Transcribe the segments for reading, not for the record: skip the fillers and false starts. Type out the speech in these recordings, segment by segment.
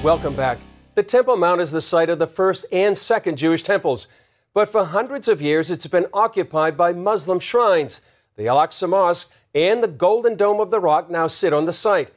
Welcome back. The Temple Mount is the site of the first and second Jewish temples, but for hundreds of years it's been occupied by Muslim shrines. The Al-Aqsa Mosque and the Golden Dome of the Rock now sit on the site.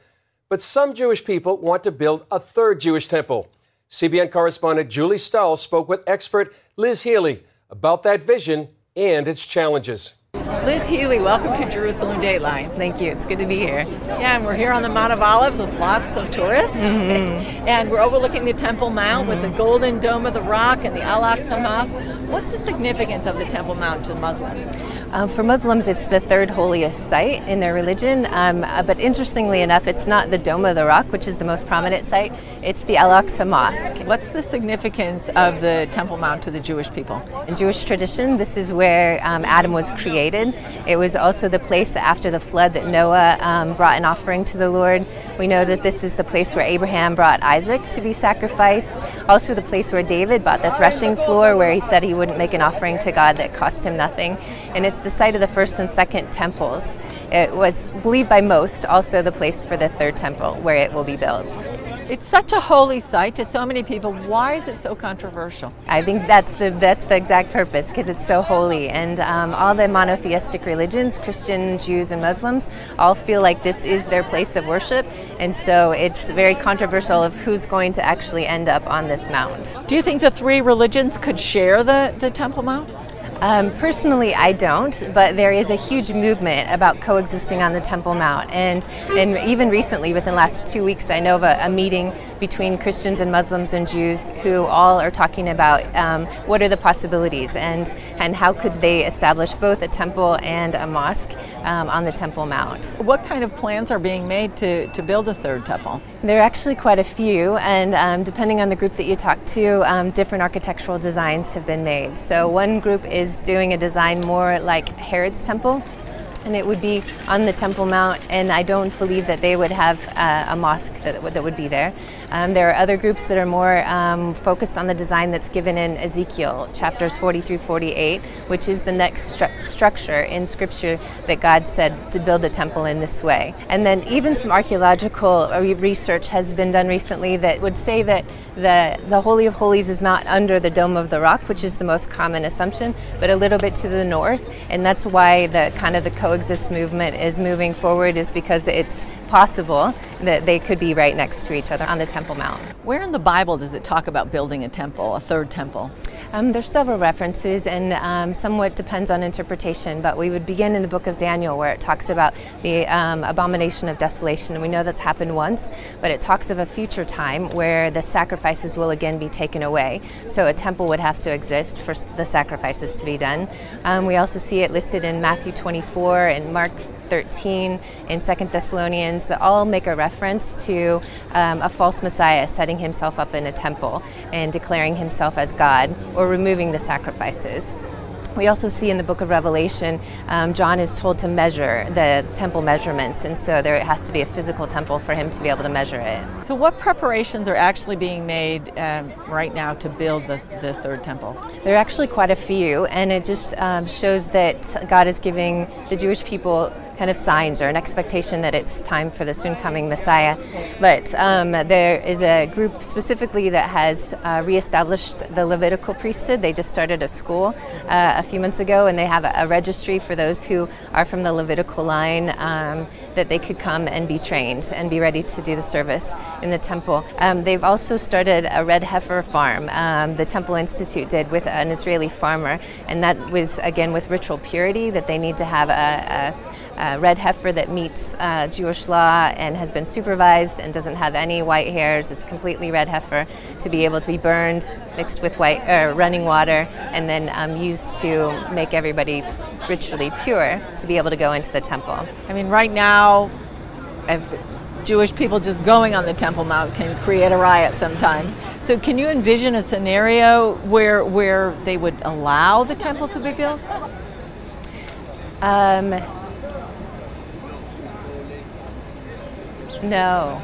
But some Jewish people want to build a third Jewish temple. CBN correspondent Julie Stahl spoke with expert Liz Healy about that vision and its challenges. Liz Healy, welcome to Jerusalem Dateline. Thank you. It's good to be here. Yeah, and we're here on the Mount of Olives with lots of tourists. And we're overlooking the Temple Mount with the Golden Dome of the Rock and the Al-Aqsa Mosque. What's the significance of the Temple Mount to Muslims? For Muslims, it's the third holiest site in their religion. But interestingly enough, it's not the Dome of the Rock, which is the most prominent site. It's the Al-Aqsa Mosque. What's the significance of the Temple Mount to the Jewish people? In Jewish tradition, this is where Adam was created. It was also the place after the flood that Noah brought an offering to the Lord. We know that this is the place where Abraham brought Isaac to be sacrificed. Also the place where David bought the threshing floor, where he said he wouldn't make an offering to God that cost him nothing. And it's the site of the first and second temples. It was believed by most also the place for the third temple, where it will be built. It's such a holy site to so many people. Why is it so controversial? I think that's the exact purpose, because it's so holy. And all the monotheistic religions, Christian, Jews, and Muslims, all feel like this is their place of worship. And so it's very controversial of who's going to actually end up on this mount. Do you think the three religions could share the Temple Mount? Personally, I don't, but there is a huge movement about coexisting on the Temple Mount. And even recently, within the last 2 weeks, I know of a meeting between Christians and Muslims and Jews who all are talking about what are the possibilities and how could they establish both a temple and a mosque on the Temple Mount. What kind of plans are being made to build a third temple? There are actually quite a few, and depending on the group that you talk to, different architectural designs have been made. So one group is doing a design more like Herod's temple, and it would be on the Temple Mount, and I don't believe that they would have a mosque that would be there. There are other groups that are more focused on the design that's given in Ezekiel, chapters 40 through 48, which is the next structure in Scripture that God said to build a temple in this way. And then even some archaeological research has been done recently that would say that the Holy of Holies is not under the Dome of the Rock, which is the most common assumption, but a little bit to the north, and that's why the coexist movement is moving forward, is because it's possible that they could be right next to each other on the Temple Mount. Where in the Bible does it talk about building a temple, a third temple? There's several references, and somewhat depends on interpretation, but we would begin in the book of Daniel, where it talks about the abomination of desolation. And we know that's happened once, but it talks of a future time where the sacrifices will again be taken away. So a temple would have to exist for the sacrifices to be done. We also see it listed in Matthew 24 and Mark 13 and 2 Thessalonians that all make a reference to a false Messiah setting himself up in a temple and declaring himself as God, or removing the sacrifices. We also see in the book of Revelation, John is told to measure the temple measurements, and so there has to be a physical temple for him to be able to measure it. So what preparations are actually being made right now to build the third temple? There are actually quite a few, and it just shows that God is giving the Jewish people kind of signs or an expectation that it's time for the soon coming Messiah. But there is a group specifically that has reestablished the Levitical priesthood. They just started a school a few months ago, and they have a registry for those who are from the Levitical line, that they could come and be trained and be ready to do the service in the temple. They've also started a red heifer farm. The Temple Institute did with an Israeli farmer, and that was again with ritual purity, that they need to have a red heifer that meets Jewish law and has been supervised and doesn't have any white hairs. It's completely red heifer, to be able to be burned, mixed with running water, and then used to make everybody ritually pure to be able to go into the temple. I mean, right now, Jewish people just going on the Temple Mount can create a riot sometimes. So can you envision a scenario where they would allow the temple to be built? No.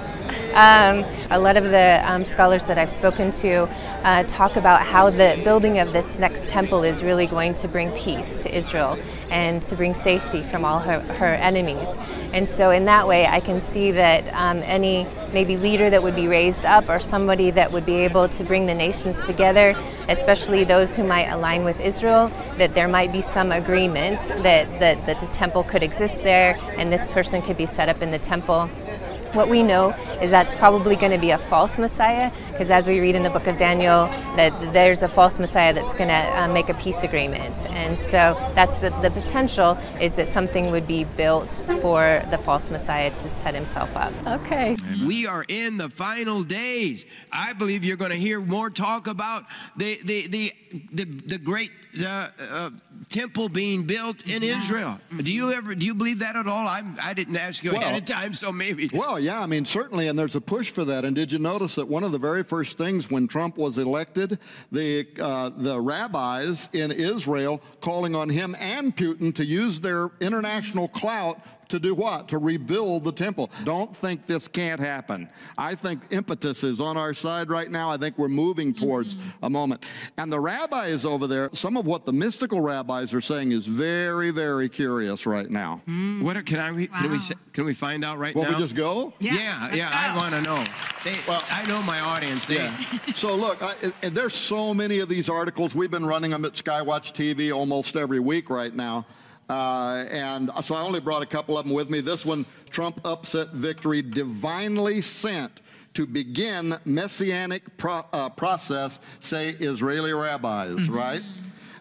A lot of the scholars that I've spoken to talk about how the building of this next temple is really going to bring peace to Israel and to bring safety from all her enemies. And so in that way, I can see that any maybe leader that would be raised up or somebody that would be able to bring the nations together, especially those who might align with Israel, that there might be some agreement that the temple could exist there and this person could be set up in the temple. What we know is that's probably going to be a false Messiah, because as we read in the book of Daniel, that there's a false Messiah that's going to make a peace agreement. And so that's the potential, is that something would be built for the false Messiah to set himself up. Okay. We are in the final days. I believe you're going to hear more talk about the great temple being built in Israel. Do you believe that at all? I didn't ask you ahead of time, so maybe. Well, yeah, I mean, certainly, and there's a push for that. And did you notice that one of the very first things when Trump was elected, the rabbis in Israel calling on him and Putin to use their international clout to do what? To rebuild the temple. Don't think this can't happen. I think impetus is on our side right now. I think we're moving towards a moment. And the rabbis over there, some of what the mystical rabbis are saying is very, very curious right now. What can we find out right now? Will we just go? Yeah, I want to know. I know my audience. So look, there's so many of these articles. We've been running them at Skywatch TV almost every week right now. And so I only brought a couple of them with me. This one, Trump upset victory divinely sent to begin messianic process, say Israeli rabbis, right?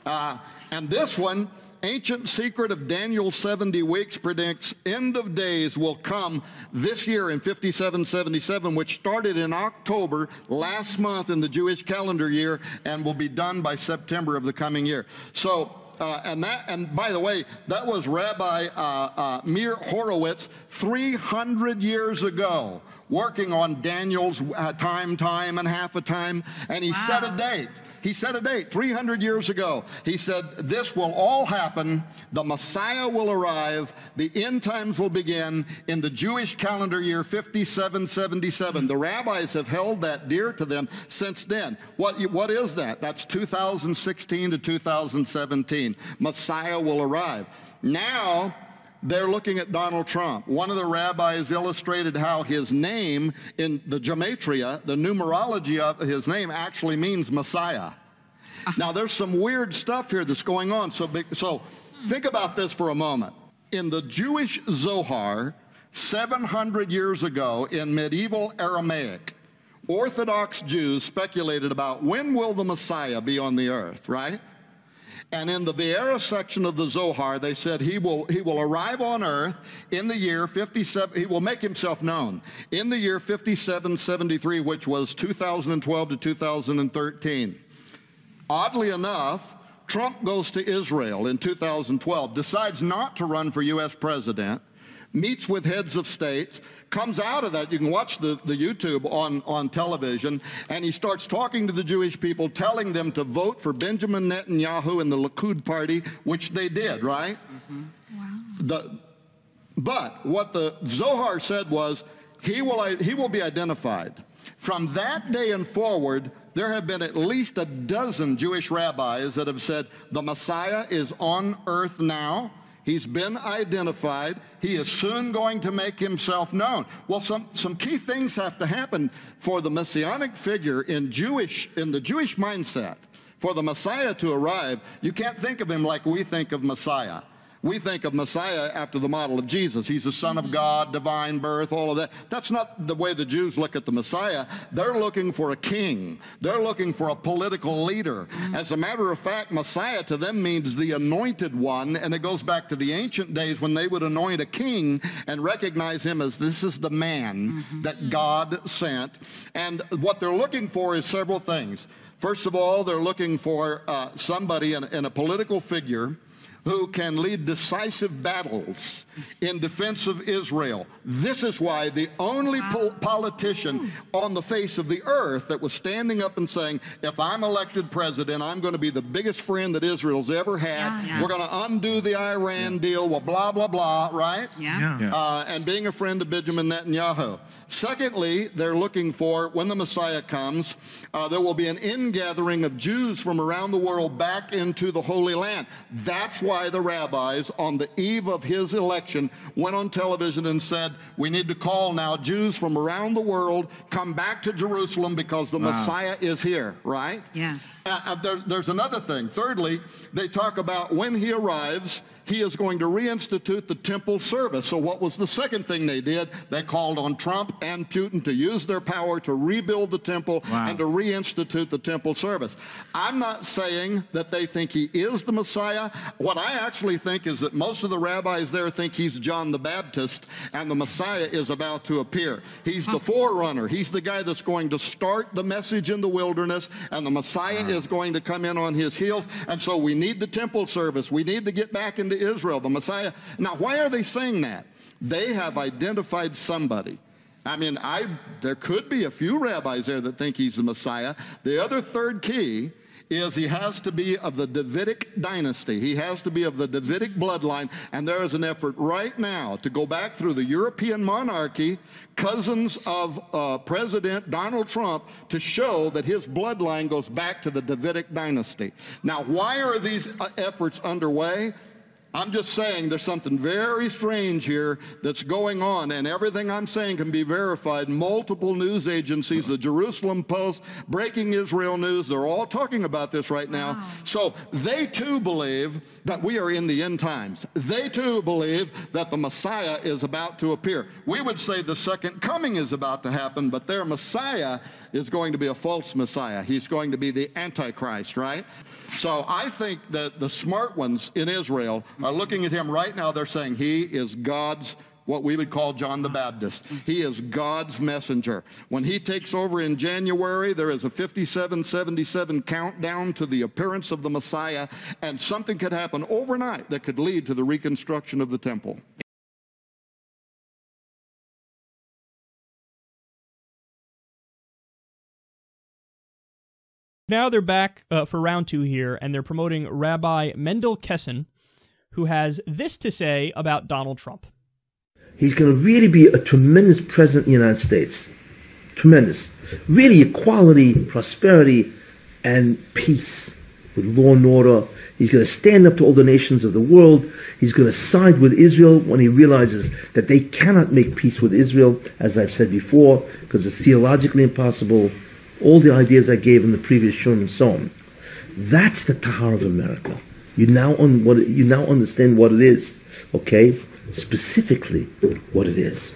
And this one, ancient secret of Daniel's 70 weeks predicts end of days will come this year in 5777, which started in October last month in the Jewish calendar year and will be done by September of the coming year. So, and by the way, that was Rabbi Meir Horowitz 300 years ago, working on Daniel's time and half a time, and he set a date. He set a date 300 years ago. He said, this will all happen. The Messiah will arrive. The end times will begin in the Jewish calendar year 5777. The rabbis have held that dear to them since then. What is that? That's 2016 to 2017. Messiah will arrive. Now, they're looking at Donald Trump. One of the rabbis illustrated how his name in the gematria, the numerology of his name, actually means Messiah. Now, there's some weird stuff here that's going on. So think about this for a moment. In the Jewish Zohar, 700 years ago in medieval Aramaic, Orthodox Jews speculated about when will the Messiah be on the earth, right? And in the Vieira section of the Zohar, they said he will arrive on earth in the year 57, he will make himself known in the year 5773, which was 2012 to 2013. Oddly enough, Trump goes to Israel in 2012, decides not to run for U.S. president, meets with heads of states, comes out of that. You can watch the YouTube on television, and he starts talking to the Jewish people, telling them to vote for Benjamin Netanyahu and the Likud party, which they did, right? Wow. But what the Zohar said was, he will be identified. From that day and forward, there have been at least a dozen Jewish rabbis that have said, the Messiah is on earth now. He's been identified. He is soon going to make himself known. Well, some key things have to happen for the messianic figure in the Jewish mindset. For the Messiah to arrive, you can't think of him like we think of Messiah. We think of Messiah after the model of Jesus. He's the Son of God, divine birth, all of that. That's not the way the Jews look at the Messiah. They're looking for a king. They're looking for a political leader. As a matter of fact, Messiah to them means the anointed one, and it goes back to the ancient days when they would anoint a king and recognize him as this is the man that God sent. And what they're looking for is several things. First of all, they're looking for somebody in a political figure who can lead decisive battles in defense of Israel. This is why the only politician on the face of the earth that was standing up and saying, if I'm elected president, I'm going to be the biggest friend that Israel's ever had. We're going to undo the Iran deal, well, blah, blah, blah, right? And being a friend of Benjamin Netanyahu. Secondly, they're looking for, when the Messiah comes, there will be an ingathering of Jews from around the world back into the Holy Land. That's why the rabbis, on the eve of his election, went on television and said, we need to call now Jews from around the world, come back to Jerusalem because the Messiah is here, right? Yes. There's another thing. Thirdly, they talk about when he arrives, he is going to reinstitute the temple service. So what was the second thing they did? They called on Trump and Putin to use their power to rebuild the temple and to reinstitute the temple service. I'm not saying that they think he is the Messiah. What I actually think is that most of the rabbis there think he's John the Baptist and the Messiah is about to appear. He's the forerunner. He's the guy that's going to start the message in the wilderness, and the Messiah is going to come in on his heels. And so we need the temple service. We need to get back into Israel, the Messiah. Now, why are they saying that? They have identified somebody. I mean, there could be a few rabbis there that think he's the Messiah. The other third key is he has to be of the Davidic dynasty. He has to be of the Davidic bloodline, and there is an effort right now to go back through the European monarchy, cousins of President Donald Trump, to show that his bloodline goes back to the Davidic dynasty. Now, why are these efforts underway? I'm just saying there's something very strange here that's going on, and everything I'm saying can be verified. Multiple news agencies, the Jerusalem Post, Breaking Israel News, they're all talking about this right now. So they too believe that we are in the end times. They too believe that the Messiah is about to appear. We would say the second coming is about to happen, but their Messiah is going to be a false Messiah. He's going to be the Antichrist, right? So I think that the smart ones in Israel are looking at him right now. They're saying he is God's, what we would call John the Baptist. He is God's messenger. When he takes over in January, there is a 5777 countdown to the appearance of the Messiah, and something could happen overnight that could lead to the reconstruction of the temple. Now they're back for round two here, and they're promoting Rabbi Mendel Kessin, who has this to say about Donald Trump. He's going to really be a tremendous president in the United States. Tremendous. Really equality, prosperity, and peace with law and order. He's going to stand up to all the nations of the world. He's going to side with Israel when he realizes that they cannot make peace with Israel, as I've said before, because it's theologically impossible. All the ideas I gave in the previous show and so on. That's the Tahar of America. You now understand what it is, okay? Specifically what it is.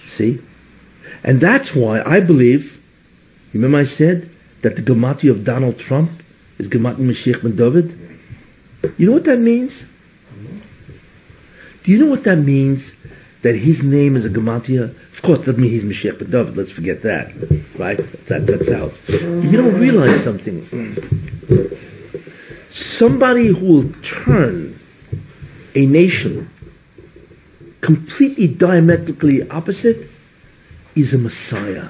See? And that's why I believe, you remember I said that the Gematria of Donald Trump is Gematria Mashiach ben David? You know what that means? Do you know what that means? That his name is a Gematria? Of course, it doesn't mean he's Mashiach ben David. Let's forget that, right? That's out. You don't realize something. Somebody who will turn a nation completely diametrically opposite is a Messiah.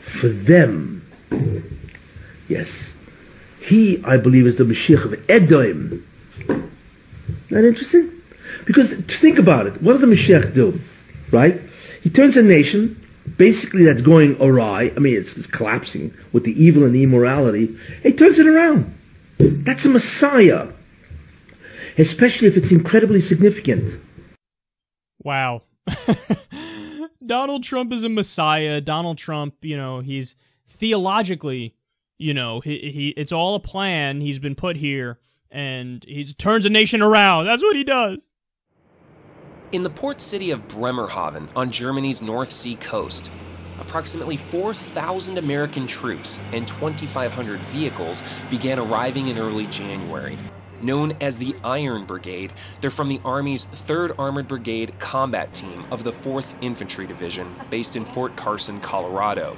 For them, yes. He, I believe, is the Mashiach of Edom. Isn't that interesting? Because think about it. What does the Mashiach do? Right? He turns a nation, basically that's going awry. I mean, it's collapsing with the evil and the immorality. He turns it around. That's a Messiah. Especially if it's incredibly significant. Wow. Donald Trump is a Messiah. Donald Trump, he's theologically, it's all a plan. He's been put here, and he turns a nation around. That's what he does. In the port city of Bremerhaven on Germany's North Sea coast, approximately 4,000 American troops and 2,500 vehicles began arriving in early January. Known as the Iron Brigade, they're from the Army's 3rd Armored Brigade Combat Team of the 4th Infantry Division, based in Fort Carson, Colorado.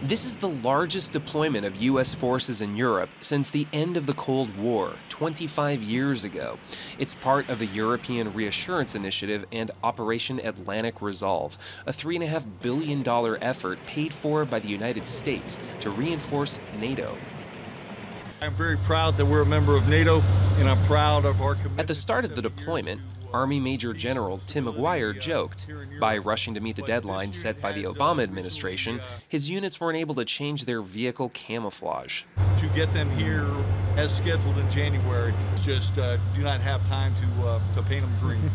This is the largest deployment of U.S. forces in Europe since the end of the Cold War, 25 years ago. It's part of the European Reassurance Initiative and Operation Atlantic Resolve, a $3.5 billion effort paid for by the United States to reinforce NATO. I'm very proud that we're a member of NATO, and I'm proud of our commitment. At the start of the deployment, Army Major General Tim McGuire joked, by rushing to meet the deadline set by the Obama administration, his units weren't able to change their vehicle camouflage. To get them here as scheduled in January, just do not have time to paint them green.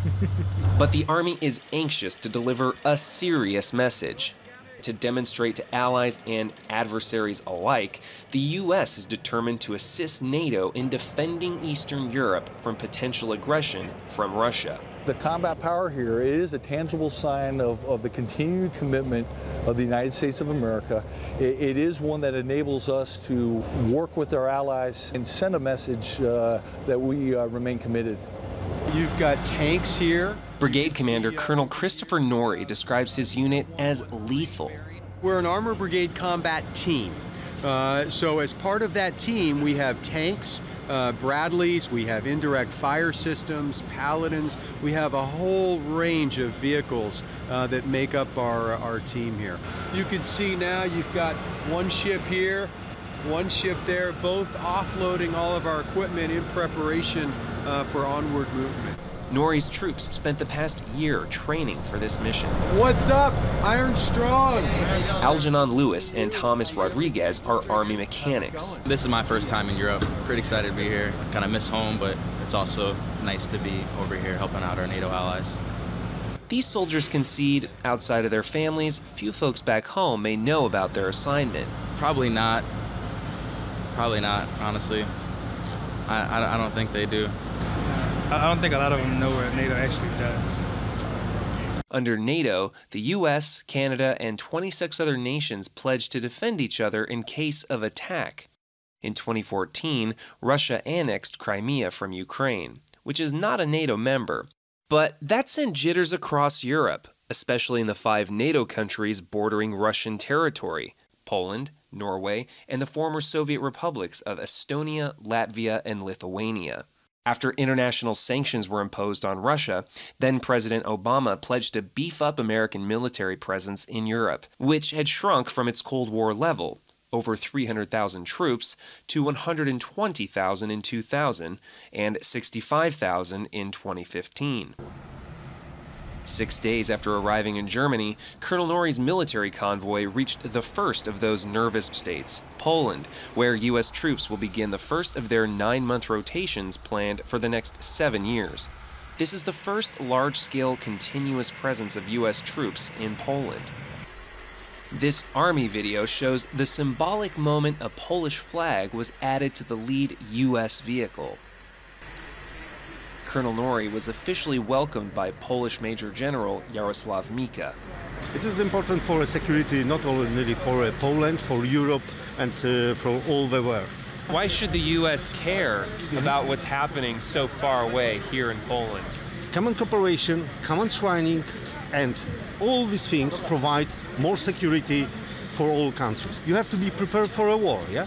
But the Army is anxious to deliver a serious message. To demonstrate to allies and adversaries alike, the U.S. is determined to assist NATO in defending Eastern Europe from potential aggression from Russia. The combat power here is a tangible sign of the continued commitment of the United States of America. It is one that enables us to work with our allies and send a message that we remain committed. You've got tanks here. Brigade Commander Colonel Christopher Norrie describes his unit as lethal. We're an armor brigade combat team. So as part of that team, we have tanks, Bradleys, we have indirect fire systems, Paladins. We have a whole range of vehicles that make up our team here. You can see now you've got one ship here, one ship there, both offloading all of our equipment in preparation for onward movement. Norrie's troops spent the past year training for this mission. What's up, Iron Strong? Algernon Lewis and Thomas Rodriguez are Army mechanics. This is my first time in Europe. Pretty excited to be here. Kind of miss home, but it's also nice to be over here helping out our NATO allies. These soldiers concede, outside of their families, few folks back home may know about their assignment. Probably not. Probably not, honestly. I don't think they do. I don't think a lot of them know what NATO actually does. Under NATO, the U.S., Canada, and 26 other nations pledged to defend each other in case of attack. In 2014, Russia annexed Crimea from Ukraine, which is not a NATO member. But that sent jitters across Europe, especially in the 5 NATO countries bordering Russian territory: Poland, Norway, and the former Soviet republics of Estonia, Latvia, and Lithuania. After international sanctions were imposed on Russia, then-President Obama pledged to beef up American military presence in Europe, which had shrunk from its Cold War level, over 300,000 troops, to 120,000 in 2000 and 65,000 in 2015. 6 days after arriving in Germany, Colonel Norrie's military convoy reached the first of those nervous states, Poland, where U.S. troops will begin the first of their 9-month rotations planned for the next 7 years. This is the first large-scale continuous presence of U.S. troops in Poland. This Army video shows the symbolic moment a Polish flag was added to the lead U.S. vehicle. Colonel Norrie was officially welcomed by Polish Major General Jarosław Mika. It is important for security, not only for Poland, for Europe, and for all the world. Why should the U.S. care about what's happening so far away here in Poland? Common cooperation, common training, and all these things provide more security for all countries. You have to be prepared for a war, yeah?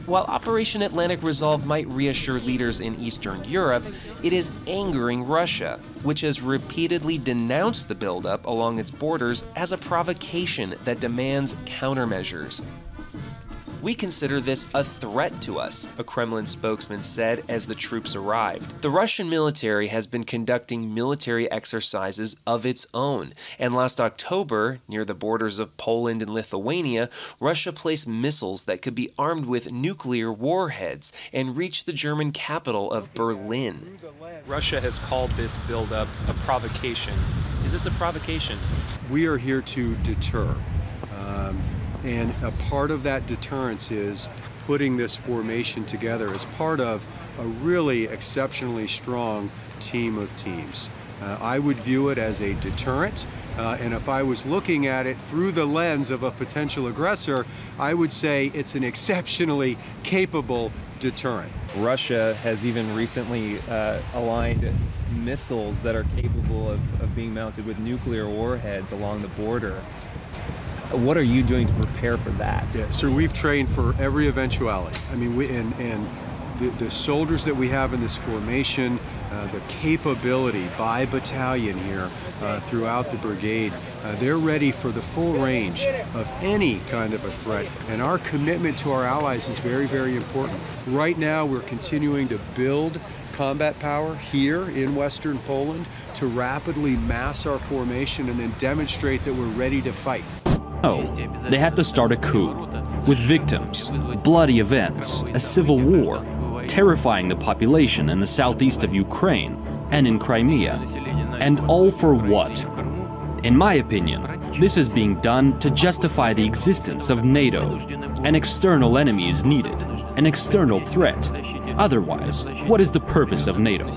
While Operation Atlantic Resolve might reassure leaders in Eastern Europe, it is angering Russia, which has repeatedly denounced the buildup along its borders as a provocation that demands countermeasures. "We consider this a threat to us," a Kremlin spokesman said as the troops arrived. The Russian military has been conducting military exercises of its own, and last October, near the borders of Poland and Lithuania, Russia placed missiles that could be armed with nuclear warheads and reach the German capital of Berlin. Russia has called this buildup a provocation. Is this a provocation? We are here to deter. And a part of that deterrence is putting this formation together as part of a really exceptionally strong team of teams. I would view it as a deterrent, and if I was looking at it through the lens of a potential aggressor, I would say it's an exceptionally capable deterrent. Russia has even recently aligned missiles that are capable of being mounted with nuclear warheads along the border. What are you doing to prepare for that? Yeah, so we've trained for every eventuality. I mean, the soldiers that we have in this formation, the capability by battalion here throughout the brigade, they're ready for the full range of any kind of a threat. And our commitment to our allies is very, very important. Right now, we're continuing to build combat power here in Western Poland to rapidly mass our formation and then demonstrate that we're ready to fight. Oh, they had to start a coup, with victims, bloody events, a civil war, terrifying the population in the southeast of Ukraine and in Crimea. And all for what? In my opinion, this is being done to justify the existence of NATO. An external enemy is needed, an external threat. Otherwise, what is the purpose of NATO?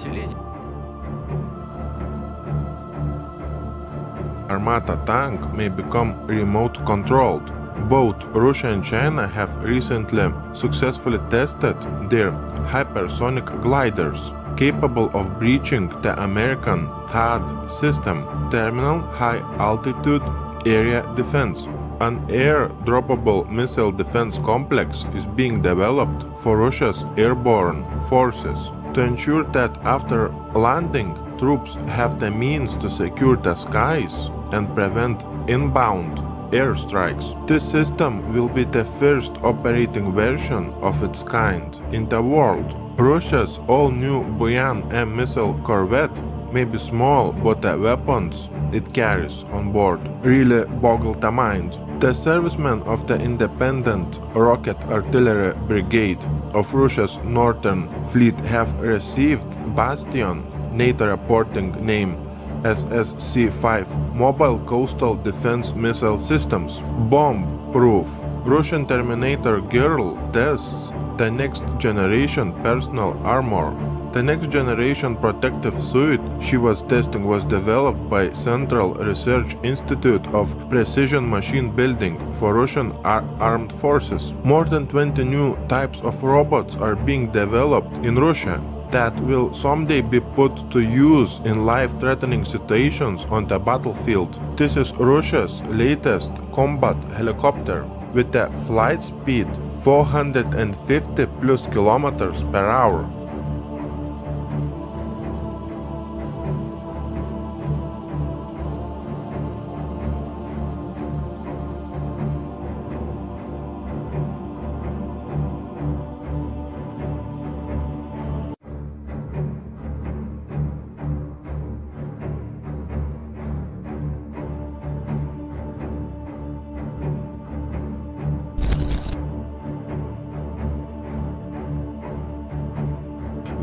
Armata tank may become remote-controlled. Both Russia and China have recently successfully tested their hypersonic gliders, capable of breaching the American THAAD system, Terminal High Altitude Area Defense. An air-droppable missile defense complex is being developed for Russia's airborne forces to ensure that after landing, troops have the means to secure the skies and prevent inbound airstrikes. This system will be the first operating version of its kind in the world. Russia's all-new Buyan M missile corvette may be small, but the weapons it carries on board really boggle the mind. The servicemen of the Independent Rocket Artillery Brigade of Russia's Northern Fleet have received Bastion, NATO reporting name SSC-5, Mobile Coastal Defense Missile Systems, bomb-proof. Russian Terminator Girl tests the next-generation personal armor. The next-generation protective suit she was testing was developed by Central Research Institute of Precision Machine Building for Russian armed forces. More than 20 new types of robots are being developed in Russia that will someday be put to use in life-threatening situations on the battlefield. This is Russia's latest combat helicopter with a flight speed 450 plus kilometers per hour.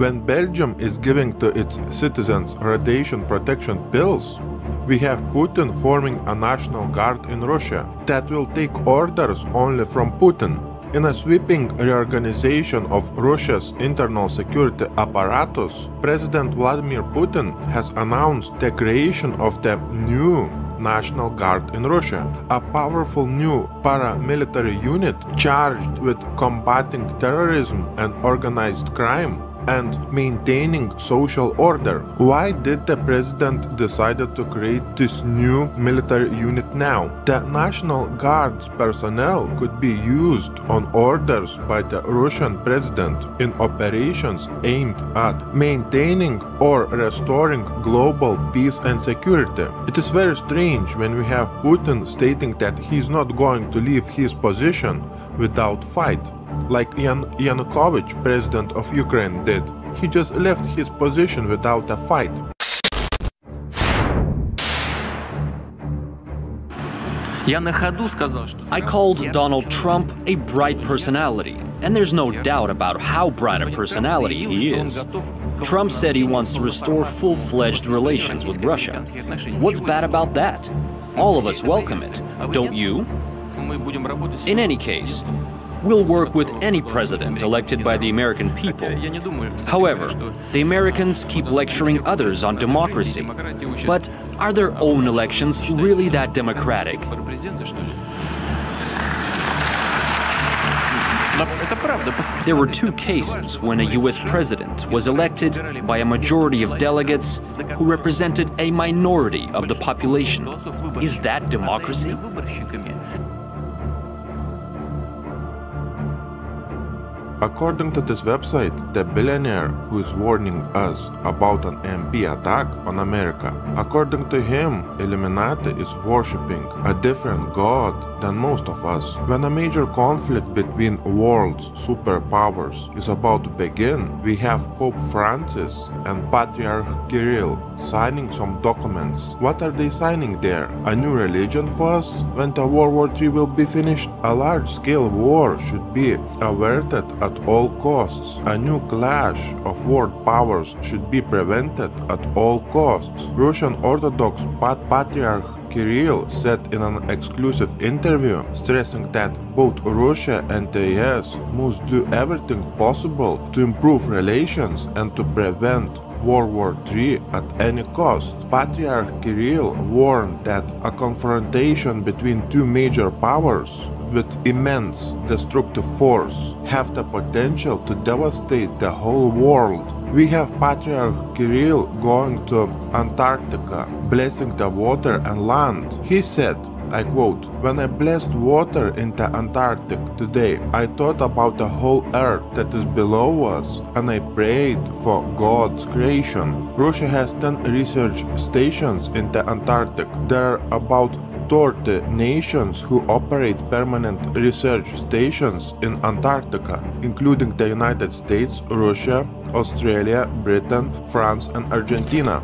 When Belgium is giving to its citizens radiation protection pills, we have Putin forming a national guard in Russia that will take orders only from Putin. In a sweeping reorganization of Russia's internal security apparatus, President Vladimir Putin has announced the creation of the new National Guard in Russia, a powerful new paramilitary unit charged with combating terrorism and organized crime and maintaining social order. Why did the president decide to create this new military unit now? The National Guard's personnel could be used on orders by the Russian president in operations aimed at maintaining or restoring global peace and security. It is very strange when we have Putin stating that he is not going to leave his position without fight, like Yanukovych, president of Ukraine, did. He just left his position without a fight. I called Donald Trump a bright personality, and there's no doubt about how bright a personality he is. Trump said he wants to restore full-fledged relations with Russia. What's bad about that? All of us welcome it, don't you? In any case, we'll work with any president elected by the American people. However, the Americans keep lecturing others on democracy. But are their own elections really that democratic? There were two cases when a U.S. president was elected by a majority of delegates who represented a minority of the population. Is that democracy? According to this website, the billionaire who is warning us about an MP attack on America, according to him, Illuminati is worshipping a different god than most of us. When a major conflict between world's superpowers is about to begin, we have Pope Francis and Patriarch Kirill signing some documents. What are they signing there? A new religion for us? When the World War III will be finished? A large-scale war should be averted at all costs. A new clash of world powers should be prevented at all costs. Russian Orthodox Patriarch Kirill said in an exclusive interview, stressing that both Russia and the US must do everything possible to improve relations and to prevent World War III at any cost. Patriarch Kirill warned that a confrontation between two major powers with immense destructive force have the potential to devastate the whole world. We have Patriarch Kirill going to Antarctica, blessing the water and land. He said, I quote, "When I blessed water in the Antarctic today, I thought about the whole earth that is below us, and I prayed for God's creation." Russia has 10 research stations in the Antarctic. There are about 30 nations who operate permanent research stations in Antarctica, including the United States, Russia, Australia, Britain, France, and Argentina.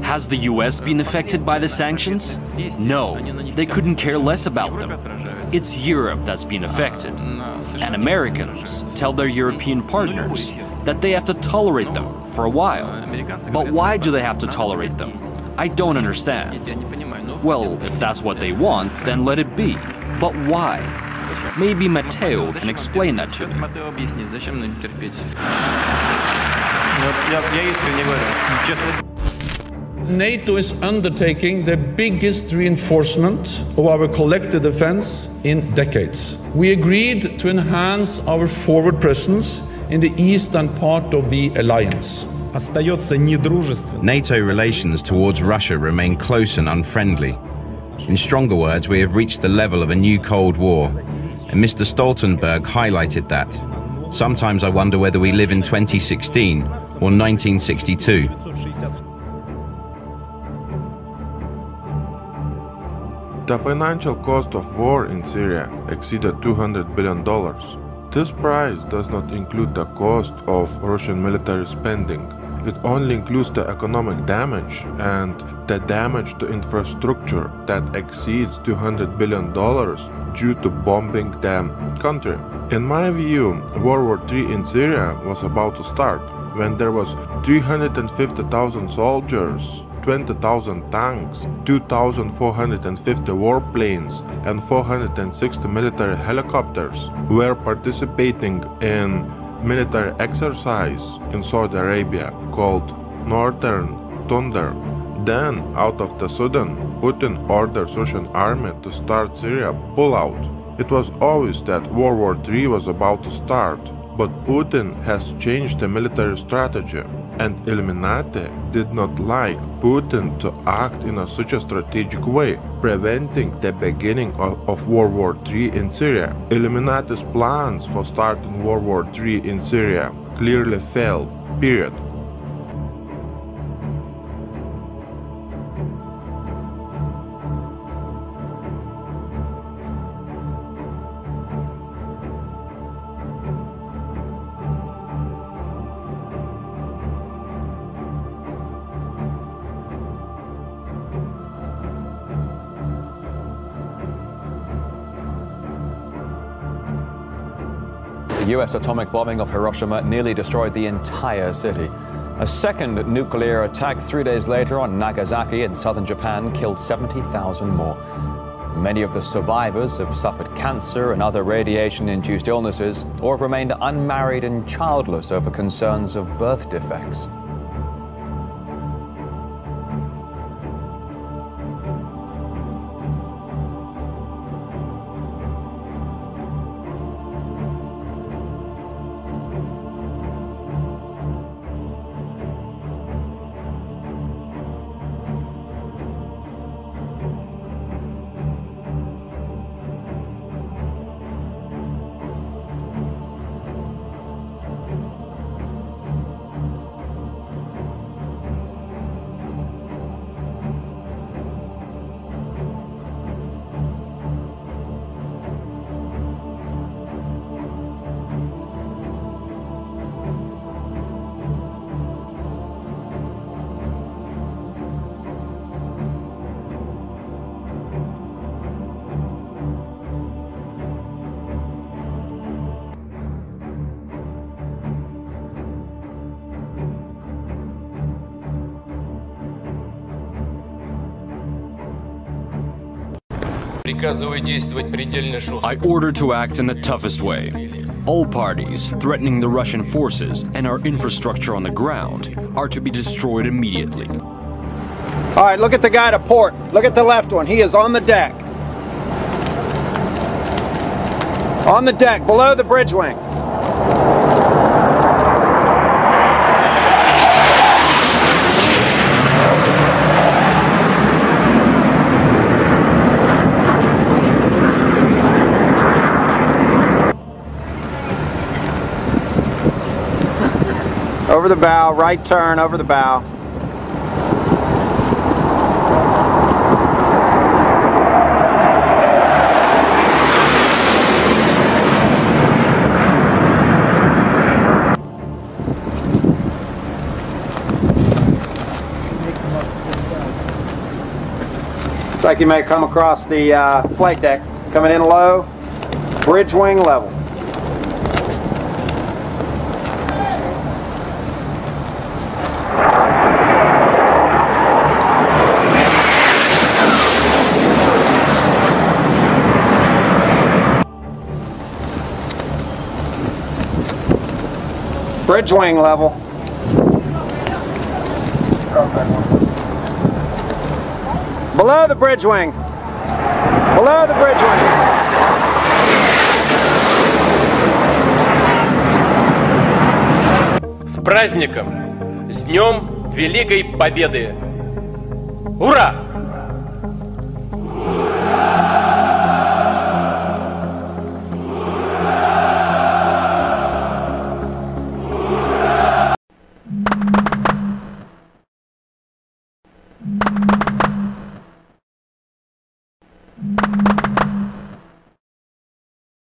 Has the US been affected by the sanctions? No, they couldn't care less about them. It's Europe that's been affected. And Americans tell their European partners that they have to tolerate them for a while. But why do they have to tolerate them? I don't understand. Well, if that's what they want, then let it be. But why? Maybe Matteo can explain that to me. NATO is undertaking the biggest reinforcement of our collective defense in decades. We agreed to enhance our forward presence in the eastern part of the alliance. NATO relations towards Russia remain close and unfriendly. In stronger words, we have reached the level of a new Cold War, and Mr. Stoltenberg highlighted that. Sometimes I wonder whether we live in 2016 or 1962. The financial cost of war in Syria exceeded $200 billion. This price does not include the cost of Russian military spending. It only includes the economic damage and the damage to infrastructure that exceeds $200 billion due to bombing the country. In my view, World War III in Syria was about to start when there was 350,000 soldiers, 20,000 tanks, 2,450 warplanes, and 460 military helicopters were participating in military exercise in Saudi Arabia called Northern Thunder. Then, out of the sudden, Putin orders Russian army to start Syria pullout. It was obvious that World War III was about to start, but Putin has changed the military strategy, and Illuminati did not like Putin to act in such a strategic way, preventing the beginning of World War III in Syria. Illuminati's plans for starting World War III in Syria clearly failed, period. The US atomic bombing of Hiroshima nearly destroyed the entire city. A second nuclear attack 3 days later on Nagasaki in southern Japan killed 70,000 more. Many of the survivors have suffered cancer and other radiation-induced illnesses or have remained unmarried and childless over concerns of birth defects. I order to act in the toughest way. All parties threatening the Russian forces and our infrastructure on the ground are to be destroyed immediately. All right, look at the guy to port. Look at the left one. He is on the deck. On the deck, below the bridge wing. Over the bow, right turn, over the bow. Looks like you may come across the flight deck. Coming in low, bridge wing level. Bridge wing level. Below the bridge wing. Below the bridge wing. С праздником! С Днем Великой Победы! Ура! You